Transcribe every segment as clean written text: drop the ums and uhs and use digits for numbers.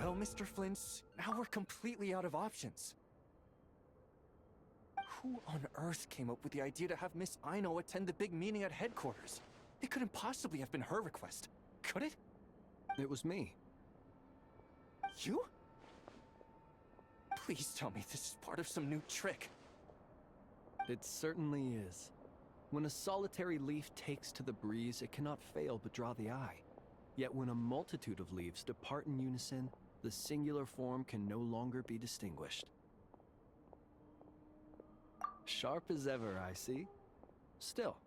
Well, Mr. Flint, now we're completely out of options. Who on earth came up with the idea to have Miss Aino attend the big meeting at headquarters? It couldn't possibly have been her request, could it? It was me. You? Please tell me this is part of some new trick. It certainly is. When a solitary leaf takes to the breeze, it cannot fail but draw the eye. Yet when a multitude of leaves depart in unison, the singular form can no longer be distinguished. Sharp as ever, I see. Still,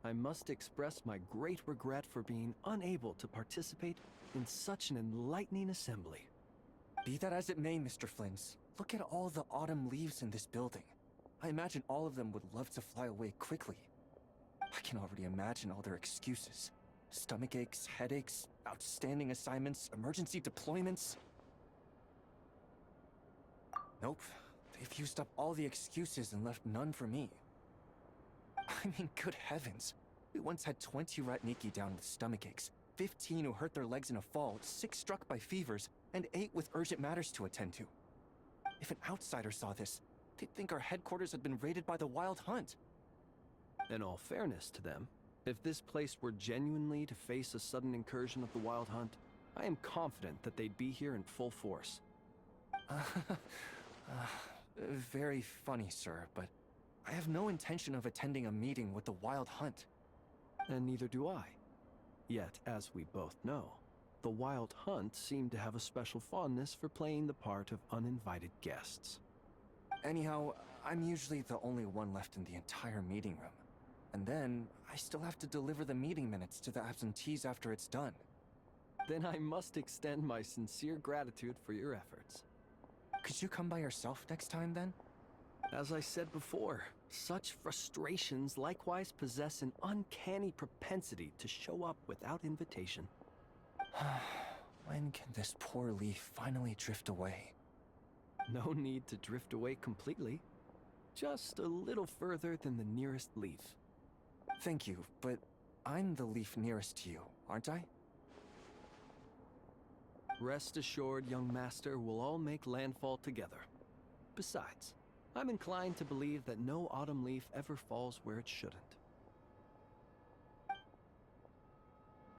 I must express my great regret for being unable to participate in such an enlightening assembly. Be that as it may, Mr. Flint, look at all the autumn leaves in this building. I imagine all of them would love to fly away quickly. I can already imagine all their excuses. Stomach aches, headaches, outstanding assignments, emergency deployments. Nope, they've used up all the excuses and left none for me. I mean, good heavens. We once had 20 Ratniki down with stomach aches, 15 who hurt their legs in a fall, 6 struck by fevers, and 8 with urgent matters to attend to. If an outsider saw this, they'd think our headquarters had been raided by the Wild Hunt. In all fairness to them, if this place were genuinely to face a sudden incursion of the Wild Hunt, I am confident that they'd be here in full force. Very funny, sir, but I have no intention of attending a meeting with the Wild Hunt. And neither do I. Yet, as we both know, the Wild Hunt seem to have a special fondness for playing the part of uninvited guests. Anyhow, I'm usually the only one left in the entire meeting room. And then, I still have to deliver the meeting minutes to the absentees after it's done. Then I must extend my sincere gratitude for your efforts. Could you come by yourself next time, then? As I said before, such frustrations likewise possess an uncanny propensity to show up without invitation. When can this poor leaf finally drift away? No need to drift away completely. Just a little further than the nearest leaf. Thank you, but I'm the leaf nearest to you, aren't I? Rest assured, young master, we'll all make landfall together. Besides, I'm inclined to believe that no autumn leaf ever falls where it shouldn't.